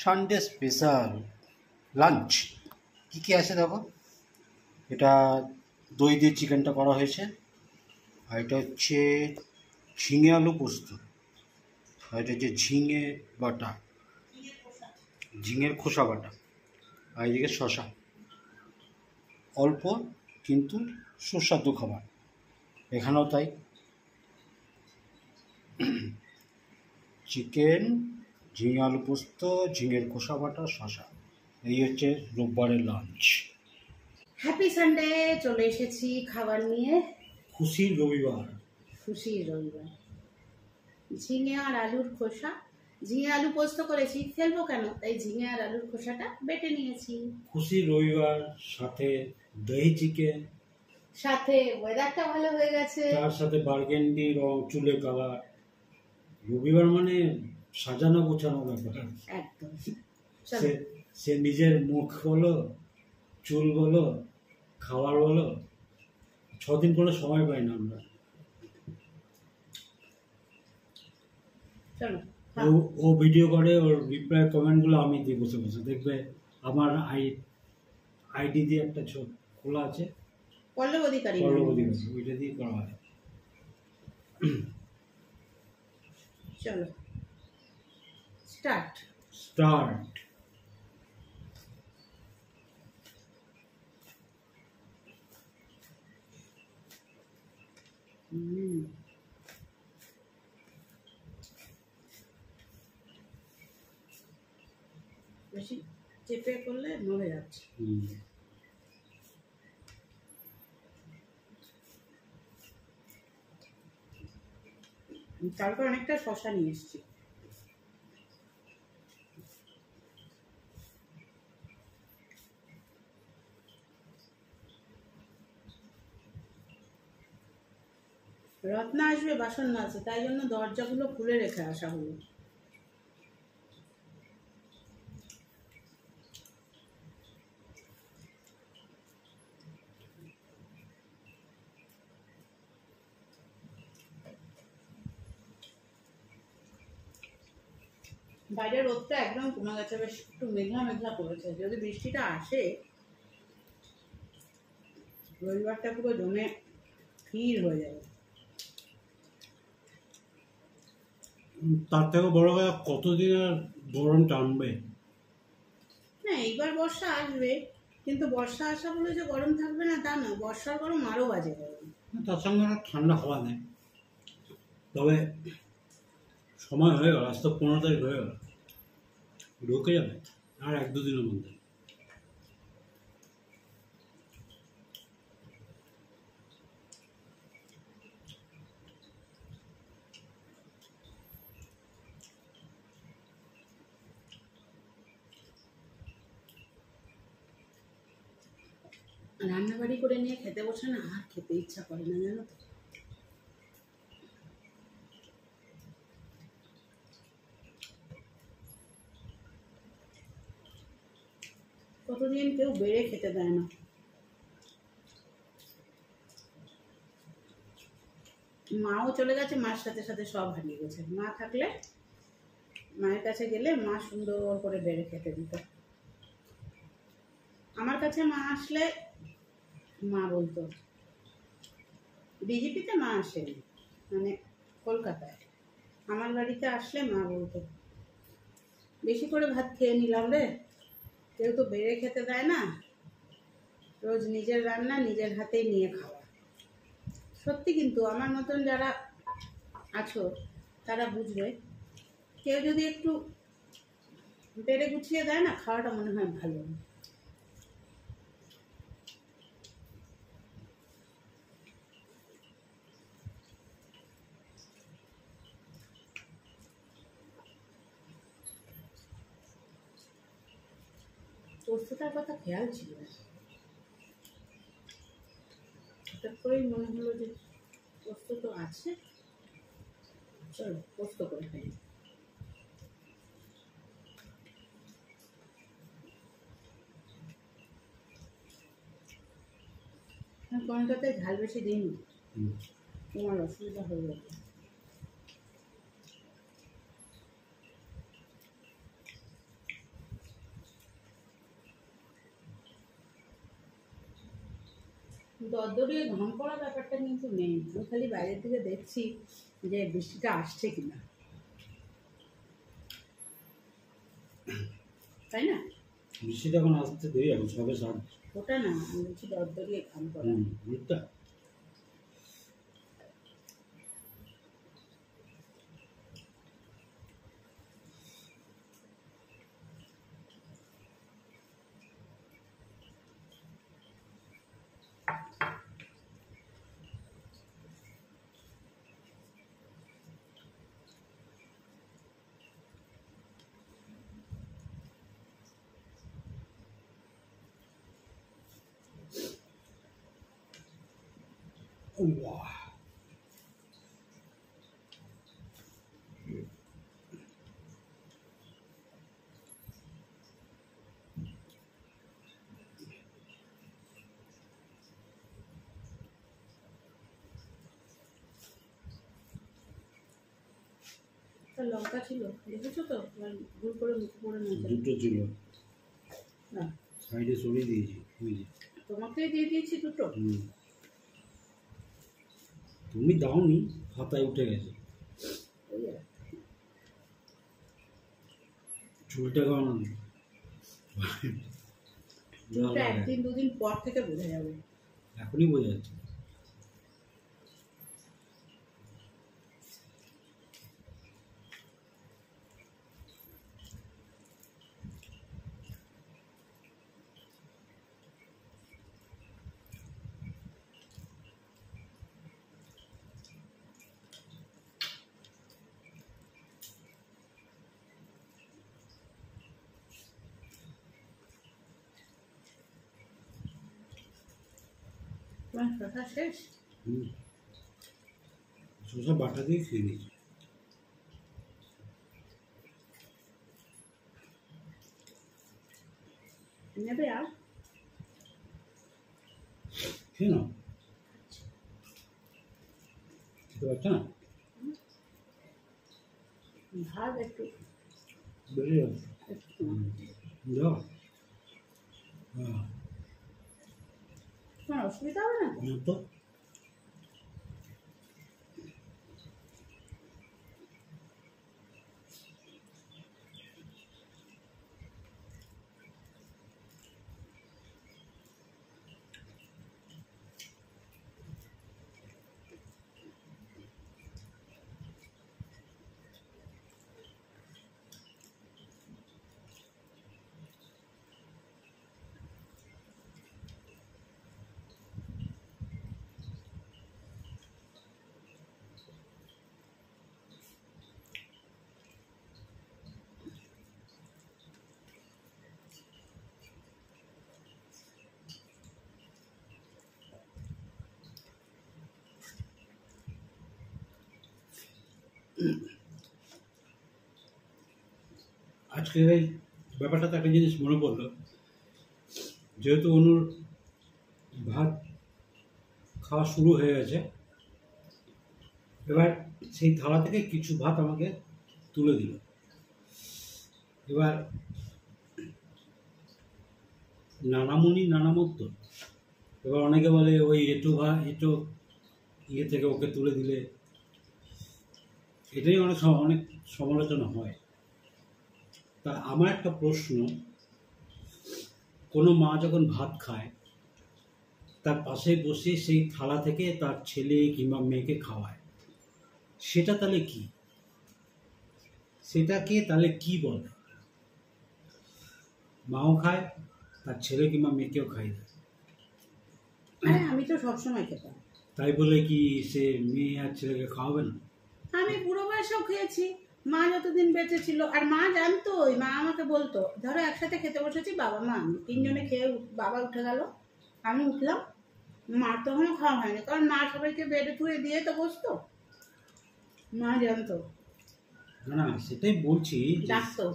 Sunday special lunch কী কী আছে দেখো। এটা দই দিয়ে চিকেনটা করা হয়েছে, আর এটা হচ্ছে ঝিঙে আলু পোস্ত, আর এটা হচ্ছে ঝিঙে বাটা, ঝিঙের খোসা বাটা, আর এদিকে শশা। অল্প কিন্তু সুস্বাদু খাবার, এখানেও তাই। চিকেন, ঝিঙে আলু পোস্ত, ঝিঙের খোসা বাটা, শশা। এই হচ্ছে রোববারের লাঞ্চ। হ্যাপি সানডে, চলে এসেছি খাবার নিয়ে। খুশির রবিবার। খুশির রবিবার। ঝিঙে আর আলুর খোসা, ঝিঙে আলু পোস্ত করেছি, ফেলবো কেন, তাই ঝিঙে আর আলুর খোসাটা বেটে নিয়েছি। খুশির রবিবার, সাথে দহি চিকেন, সাথে ওয়েদারটা ভালো হয়ে গেছে, তার সাথে বার্গেন্ডি রং, চুলে কালার। রবিবার মানে সাজানো গোছানো ব্যাপার। একদম। সে নিজের মুখ বলো, চুল বলো, খাবার বলো, 6 দিন করে সময় পাই না আমরা। ও ভিডিও করে, ওর রিপ্লাই কমেন্টগুলো আমি দিই বসে বসে। দেখবে আমার আইডি দিয়ে একটা খোলা আছে, পল্লব অধিকারী, ওইটা দিয়ে করা হয়। চলো স্টার্ট। বেশি চেপে করলে নড়ে যাচ্ছে। তারপর অনেকটা শশা নিয়ে এসেছি। রত্না আসবে বাসন মাজতে, তাই জন্য দরজাগুলো খুলে রেখে আসা হলো। বাইরের রোদটা একদম কমে গেছে, বেশ একটু মেঘলা মেঘলা করেছে। যদি বৃষ্টিটা আসে, রবিবারটা পুরো জমে ক্ষীর হয়ে যাবে। তার থেকে বড় কথা, কতদিন আর গরম টানবে? হ্যাঁ, এইবার বর্ষা আসবে, কিন্তু বর্ষা আসা বলে যে গরম থাকবে না তা না, বর্ষার গরম আরো বাজে গরম। তার সঙ্গে ঠান্ডা হাওয়া নেই। তবে সময় হয়ে গেল, আজ তো 15 তারিখ হয়ে গেল, ঢুকে যাবে আর 1-2 দিনের মধ্যে। রান্নাবাড়ি করে নিয়ে খেতে বসে না, আর খেতে ইচ্ছা করে না, জানো তো। কতদিন কেউ বেড়ে খেতে দেয় না। মাও চলে গেছে, মার সাথে সাথে সব হারিয়ে গেছে। মা থাকলে, মায়ের কাছে গেলে মা সুন্দর করে বেড়ে খেতে দিত। আমার কাছে মা আসলে মা বলতো, বিজেপিতে মা আসেনি, মানে কলকাতায়, আমার বাড়িতে আসলে মা বলতো, বেশি করে ভাত খেয়ে নিলাম রে, কেউ তো বেড়ে খেতে দেয় না, রোজ নিজের রান্না নিজের হাতেই নিয়ে খাওয়া। সত্যি, কিন্তু আমার মতন যারা আছো তারা বুঝবে, কেউ যদি একটু বেড়ে গুছিয়ে দেয় না, খাওয়াটা মনে হয় ভালো। পোস্তটার কথা খেয়াল ছিল না, হঠাৎ করেই মনে হলো যে পোস্ত তো আছে, চলো পোস্ত করে খাই। কোনটাতে ঝাল বেশি দিইনি, তোমার অসুবিধা হয়ে যাবে। দরদরিয়ে ঘাম পড়া ব্যাপারটা কিন্তু নেই। আমি খালি বাইরের দিকে দেখছি যে বৃষ্টিটা আসছে কিনা, তাই না? বৃষ্টিটা এখন আসতে দেরি, এখন সবে সাত। ওটা না, আমি বলছি দরদরিয়ে ঘাম পড়া। বুঝতে বাহ, তার লঙ্কা ছিল, দেখেছো তো? ভুল করে মুখে পড়ে না যায়। দুটো ছিল, না, সাইডে সরিয়ে দিয়েছি, বুঝলি? তোমাকেই দিয়ে দিয়েছি দুটো। তুমি দাওনি, হাতায় উঠে গেছে। ওই আর চুলটা কেমন চুলটা একদিন দুদিন পর থেকে বোঝা যাবে। এখনই বোঝা যাচ্ছে। তোমার কথা শেষ? শসা বাটা দিয়ে খেয়ে নিয়েছি। নেবে আর? খেয়ে নাও, খেতে পারছো না? ভাত একটু বেড়ে যাবে। যাও, হ্যাঁ, তোমার অসুবিধা হবে না তো? না তো। আজকের এই ব্যাপারটাতে একটা জিনিস মনে পড়লো, যেহেতু অনুর ভাত খাওয়া শুরু হয়ে গেছে, এবার সেই থালা থেকে কিছু ভাত আমাকে তুলে দিল। এবার নানামণি নানামত্ত, এবার অনেকে বলে ওই এটো এটো ইয়ে থেকে ওকে তুলে দিলে, এটাই অনেক অনেক সমালোচনা হয়। তা আমার একটা প্রশ্ন, কোনো মা যখন ভাত খায় তার পাশে বসে সেই থালা থেকে তার ছেলে কিংবা মেয়েকে খাওয়ায়, সেটা তাহলে কি? সেটাকে তাহলে কি বলে? মাও খায়, তার ছেলে কিংবা মেয়েকেও খাই দেয়, আমি তো সবসময় খেতাম। তাই বলে কি সে মেয়ে আর ছেলেকে খাওয়াবে না? আমি বুড়ো বয়সেও খেয়েছি, মা যতদিন বেঁচে ছিল। আর মা জানতো, মা আমাকে বলতো, ধরো একসাথে খেতে বসেছি বাবা মা আমি, তিনজনে খেয়ে বাবা উঠে গেল, আমি উঠলাম, মার তখনও খাওয়া হয়নি, কারণ মা সবাইকে বেডে থুয়ে দিয়ে তো বসতো। মা জানতো, না না, সেটাই বলছি। ডাকতো,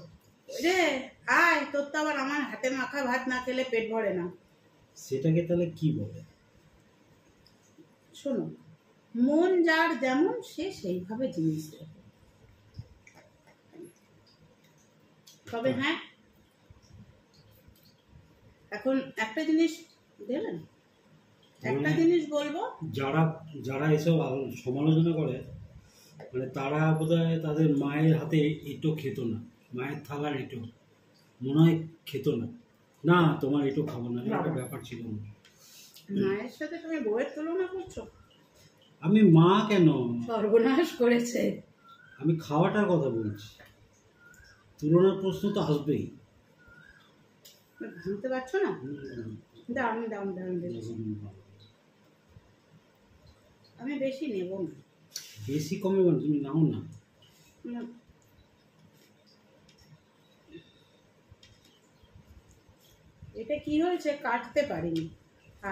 রে আয়, তোর তো আবার আমার হাতে মাখা ভাত না খেলে পেট ভরে না। সেটাকে তাহলে কি বলে? শোনো, মন যার যেমন সে সেইভাবে জিনিস দেবে। তবে হ্যাঁ, এখন একটা জিনিস দেখলেন, একটা মানে জিনিস বলবো, যারা যারা এসব সমালোচনা করে মানে তারা বোধহয় তাদের মায়ের হাতে এঁটো খেত না, মায়ের থালার এঁটো মনে হয় খেত না। না তোমার এঁটো খাবো না, এটা একটা ব্যাপার ছিল না। মায়ের সাথে তুমি বউয়ের তুলনা করছো? আমি মা কেন, সর্বনাশ করেছে। আমি খাওয়াটার কথা বলছি, তুলনার প্রশ্ন তো আসবেই। ভাঙতে পারছো না? দাম দাম দাম দিচ্ছি। আমি বেশি নেব না। বেশি কমে মানে তুমি নাও না। উম, এটা কি হয়েছে, কাটতে পারিনি,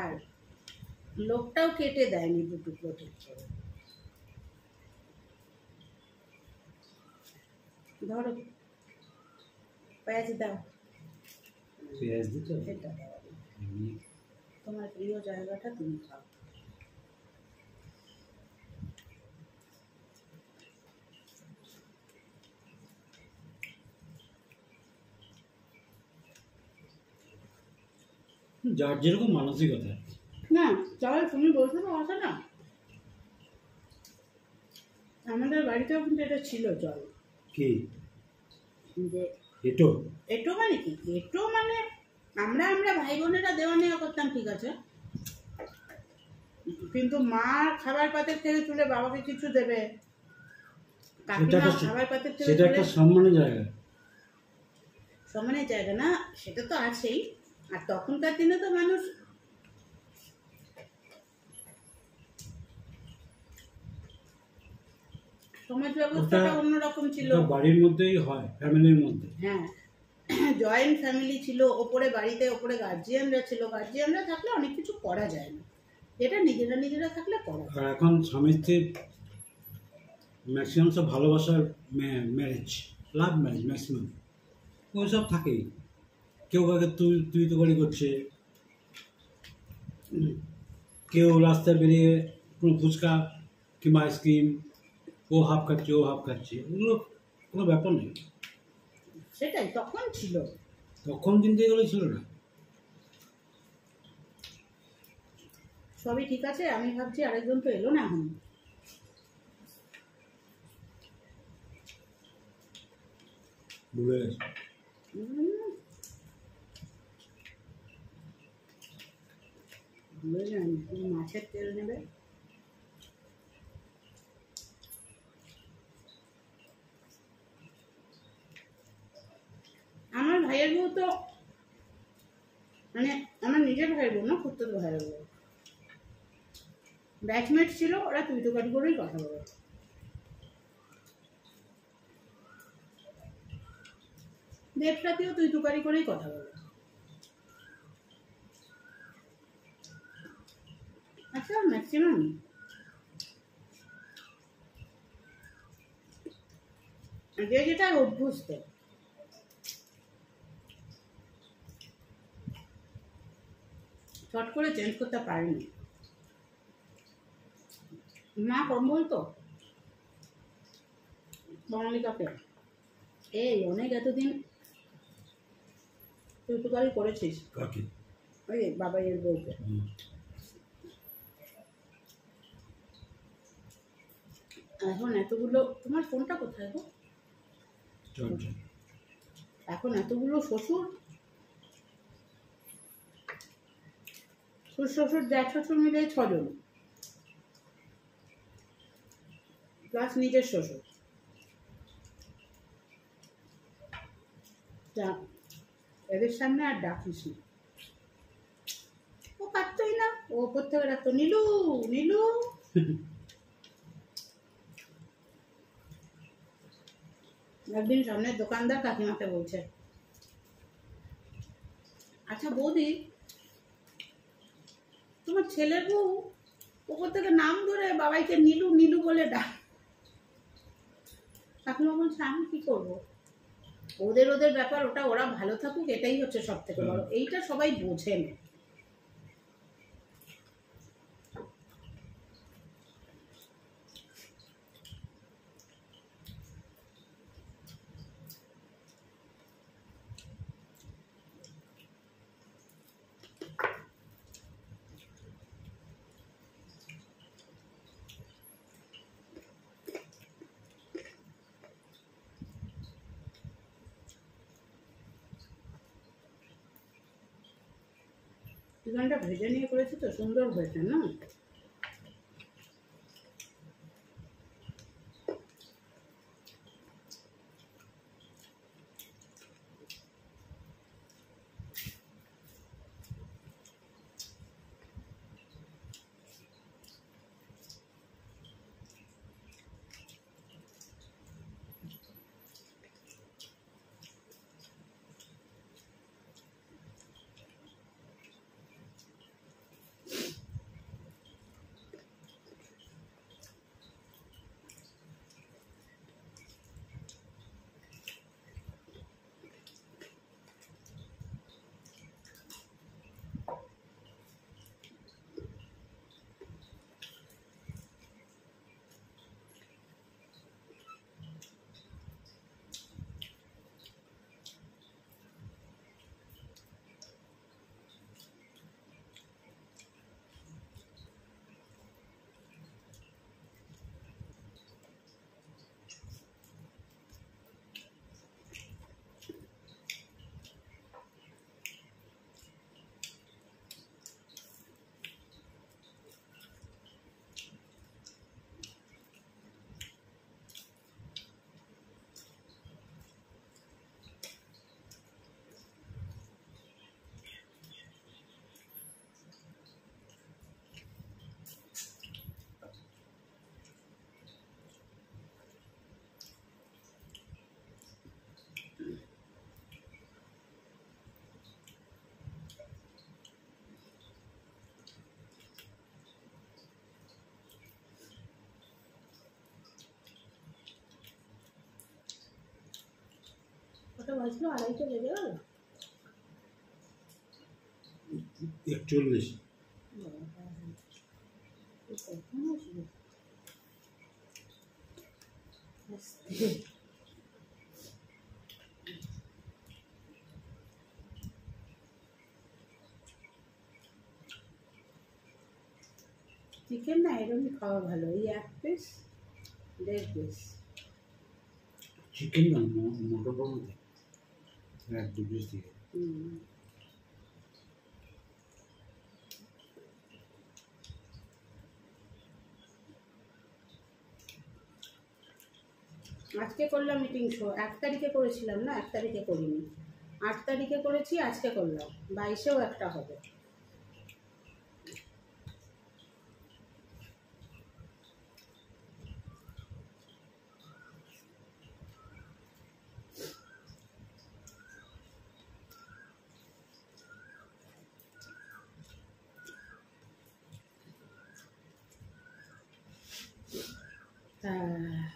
আর লোকটাও কেটে দেয়নি দুটো প্লেটে। ধরো পেঁয়াজ দাও, পেঁয়াজ দিতে এটা দাও। তোমার প্রিয় জায়গাটা তুমি খাও। যার যেরকম মানসিকতা। না চল, তুমি বলছো তো কথা না, আমাদের বাড়িতেও কিন্তু এটা ছিল জল। কি যে এঁটো? এটো মানে কি, এটো মানে আমরা আমরা ভাই বোনেরা দেওয়া নেওয়া করতাম, ঠিক আছে, কিন্তু মা খাবার পাতের থেকে তুলে বাবাকে কিছু দেবে, কাকিমা খাবার পাতের থেকে সেটা তুলে, একটা সম্মানের জায়গা। সম্মানের জায়গা না, সেটা তো আছেই। আর তখনকার দিনে তো মানুষ সমাজ ব্যবস্থাটা অন্যরকম ছিল। বাড়ির মধ্যেই হয়, ফ্যামিলির মধ্যে। হ্যাঁ, জয়েন্ট ফ্যামিলি ছিল, ওপরে বাড়িতে ওপরে গার্জিয়ানরা ছিল, গার্জিয়ানরা থাকলে অনেক কিছু করা যায় না, এটা নিজেরা নিজেরা থাকলে করা যায়। আর এখন স্বামী স্ত্রীর ম্যাক্সিমাম সব ভালোবাসার ম্যারেজ, লাভ ম্যারেজ ম্যাক্সিমাম, ওই সব থাকেই। কেউ কাউকে তুই তুই তো বাড়ি করছে, কেউ রাস্তায় বেরিয়ে কোনো ফুচকা কিংবা আইসক্রিম, ও হাফ খাচ্ছে ও হাফ খাচ্ছে, ওগুলো কোনো ব্যাপার নেই। সেটাই তখন ছিল। তখন কিন্তু এগুলো ছিল না। সবই ঠিক আছে, আমি ভাবছি আরেকজন তো এলো না এখন। ভুলে গেছে। ভুলে যায়নি, তুমি মাছের তেল নেবে। আমার ভাইয়ের বউ তো মানে আমার নিজের ভাইয়ের বউ না, খুঁড়তুতো ভাইয়ের বউ, ব্যাচমেট ছিল, ওরা তুই তো কাটি করেই কথা বলে। দেবসাথীও তুই তুকারি করেই কথা বলে। আচ্ছা ম্যাক্সিমাম যে যেটা অভ্যস্ত, চট করে চেঞ্জ করতে পারেনি। মা কম বলতো বাঙালিকাকে, এই অনেক এতদিন তুই তুকারি করেছিস, কাকে? ওই বাবাইয়ের বউকে। এখন এতগুলো, তোমার ফোনটা কোথায় গো? এখন এতগুলো শ্বশুর, শ্বশুর জ্যাঠ শ্বশুর মিলে 6 জন, প্লাস নিজের শ্বশুর। তা এদের সামনে আর ডাকিস না, ও পারতই না, ও ওপর থেকে ডাকতো নীলু নীলু। একদিন সামনের দোকানদার কাকিমাকে বলছে, আচ্ছা বৌদি, তোমার ছেলের বউ ওপর থেকে নাম ধরে বাবাইকে নীলু নীলু বলে ডাক। কাকিমা বলছে আমি কি করবো, ওদের ওদের ব্যাপার, ওটা ওরা ভালো থাকুক, এটাই হচ্ছে সব থেকে বড়, এইটা সবাই বোঝেন। চিকেনটা ভেজে নিয়ে করেছি তো সুন্দর হয়েছে না। কত বাজলো? 2:30 বেজে গেল। 41। কখন আসবে? চিকেন না এরকমই খাওয়া ভালো, এই 1 পিস 1.5 পিস চিকেন না মোটর মধ্যে 1-2 পিস দিয়ে। আজকে করলাম মিটিং শো। 1 তারিখে করেছিলাম না, 1 তারিখে করিনি, 8 তারিখে করেছি, আজকে করলাম। 22-এও একটা হবে।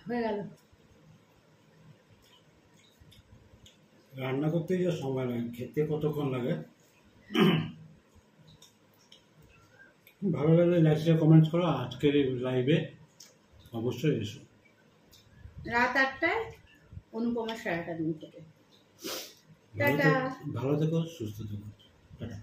হয়ে গেল। রান্না করতে যা সময় লাগে, খেতে কতক্ষণ লাগে। ভালো লাগলে লাইক শেয়ার কমেন্টস করো। আজকের এই লাইভে অবশ্যই এসো। রাত 8টায় অনুপমা 8:30 থেকে। ভালো থেকো, সুস্থ থেকো। টাটা।